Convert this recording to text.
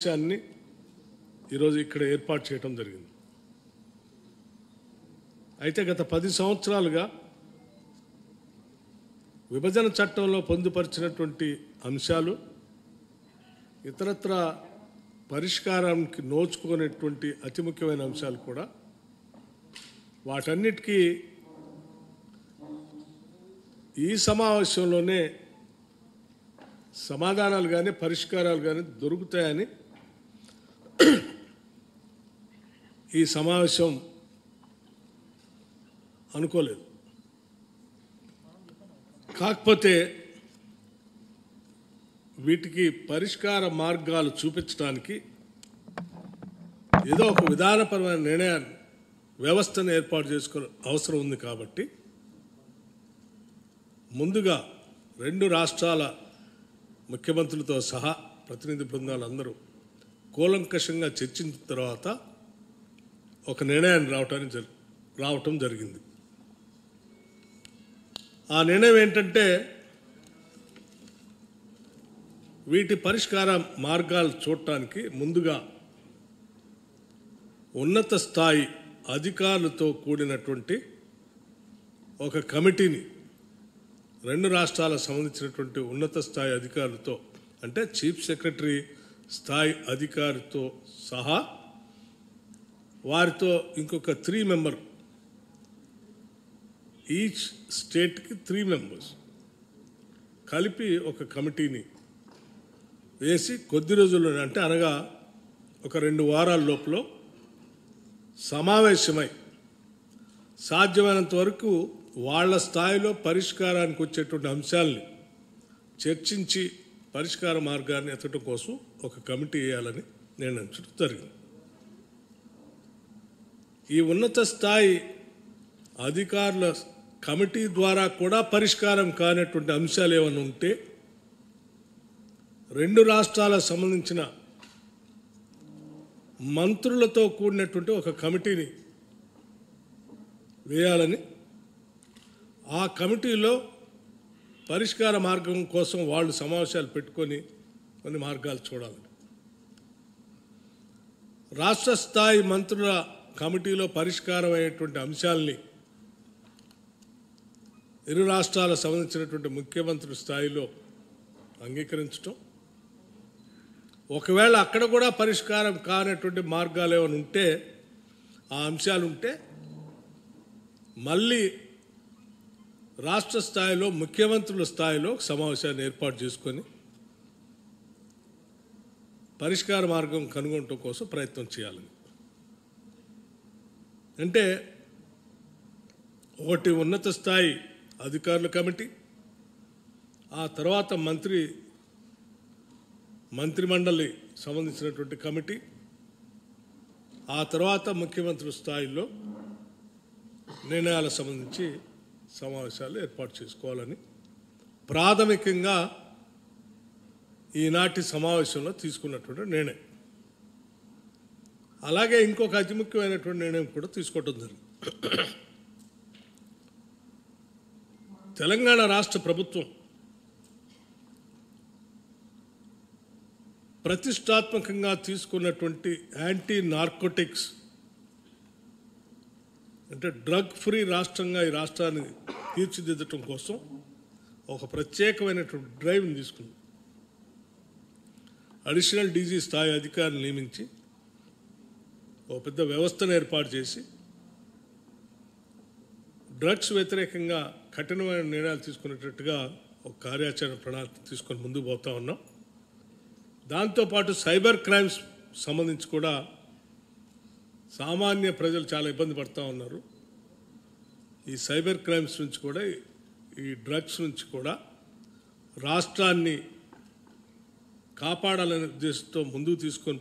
సమావేశాన్ని ఈరోజు ఇక్కడ ఏర్పాటు చేయడం జరిగింది. అయితే గత 10 సంవత్సరాలుగా విభజన చట్టంలో పొందుపరిచినటువంటి అంశాలు ఇతరత్ర పరిష్కారానికి నోచుకునేటువంటి అతి ముఖ్యమైన అంశాలు కూడా వాటన్నిటికీ ఈ సమావేశంలోనే సమాధానాలు కానీ పరిష్కారాలు కానీ దొరుకుతాయని ఈ సమావేశం అనుకోలేదు. కాకపోతే వీటికి పరిష్కార మార్గాలు చూపించడానికి ఏదో ఒక విధానపరమైన నిర్ణయాన్ని వ్యవస్థను ఏర్పాటు చేసుకోవడం అవసరం ఉంది. కాబట్టి ముందుగా 2 రాష్ట్రాల ముఖ్యమంత్రులతో సహా ప్రతినిధి బృందాలు అందరూ కూలంకషంగా చర్చించిన తర్వాత ఒక నిర్ణయాన్ని రావటం జరిగింది. ఆ నిర్ణయం ఏంటంటే, వీటి పరిష్కార మార్గాలు చూడటానికి ముందుగా ఉన్నత స్థాయి అధికారులతో కూడినటువంటి ఒక కమిటీని 2 రాష్ట్రాలకు సంబంధించినటువంటి ఉన్నత స్థాయి అధికారులతో, అంటే చీఫ్ సెక్రటరీ స్థాయి అధికారితో సహా వారితో ఇంకొక 3 మెంబర్, ఈచ్ స్టేట్కి 3 మెంబర్స్ కలిపి ఒక కమిటీని వేసి కొద్ది రోజుల్లో, అంటే అనగా ఒక 2 వారాల లోపల సమావేశమై సాధ్యమైనంత వరకు వాళ్ళ స్థాయిలో పరిష్కారానికి వచ్చేటువంటి అంశాలని చర్చించి పరిష్కార మార్గాన్ని ఎత్తడం కోసం ఒక కమిటీ వేయాలని నిర్ణయించడం జరిగింది. ఈ ఉన్నత స్థాయి అధికారుల కమిటీ ద్వారా కూడా పరిష్కారం కానటువంటి అంశాలు ఏమైనా ఉంటే 2 రాష్ట్రాలకు సంబంధించిన మంత్రులతో కూడినటువంటి ఒక కమిటీని వేయాలని, ఆ కమిటీలో పరిష్కార మార్గం కోసం వాళ్ళు సమావేశాలు పెట్టుకొని కొన్ని మార్గాలు చూడాలి. రాష్ట్ర స్థాయి మంత్రుల కమిటీలో పరిష్కారం అయ్యేటువంటి అంశాలని 2 రాష్ట్రాలకు సంబంధించినటువంటి ముఖ్యమంత్రి స్థాయిలో అంగీకరించడం, ఒకవేళ అక్కడ కూడా పరిష్కారం కానటువంటి మార్గాలు ఏమైనా ఉంటే, ఆ అంశాలు ఉంటే మళ్ళీ రాష్ట్ర స్థాయిలో ముఖ్యమంత్రుల స్థాయిలో సమావేశాన్ని ఏర్పాటు చేసుకొని పరిష్కార మార్గం కనుగొనడం కోసం ప్రయత్నం చేయాలని. అంటే ఒకటి ఉన్నత స్థాయి అధికారుల కమిటీ, ఆ తర్వాత మంత్రిమండలి సంబంధించినటువంటి కమిటీ, ఆ తర్వాత ముఖ్యమంత్రి స్థాయిలో నిర్ణయాలకు సంబంధించి సమావేశాలు ఏర్పాటు చేసుకోవాలని ప్రాథమికంగా ఈనాటి సమావేశంలో తీసుకున్నటువంటి నిర్ణయం. అలాగే ఇంకొక అతి ముఖ్యమైనటువంటి నిర్ణయం కూడా తీసుకోవడం జరిగింది. తెలంగాణ రాష్ట్ర ప్రభుత్వం ప్రతిష్టాత్మకంగా తీసుకున్నటువంటి యాంటీ నార్కోటిక్స్, అంటే డ్రగ్ ఫ్రీ రాష్ట్రంగా ఈ రాష్ట్రాన్ని తీర్చిదిద్దటం కోసం ఒక ప్రత్యేకమైనటువంటి డ్రైవ్ని తీసుకుంది. అడిషనల్ డీజీ స్థాయి అధికారిని నియమించి ఒక పెద్ద వ్యవస్థను ఏర్పాటు చేసి డ్రగ్స్ వ్యతిరేకంగా కఠినమైన నిర్ణయాలు తీసుకునేటట్టుగా ఒక కార్యాచరణ ప్రణాళిక తీసుకొని ముందుకు పోతా ఉన్నాం. దాంతోపాటు సైబర్ క్రైమ్స్ సంబంధించి కూడా సామాన్య ప్రజలు చాలా ఇబ్బంది పడుతూ ఉన్నారు. ఈ సైబర్ క్రైమ్స్ నుంచి కూడా, ఈ డ్రగ్స్ నుంచి కూడా రాష్ట్రాన్ని కాపాడాలనే ఉద్దేశంతో ముందుకు తీసుకొని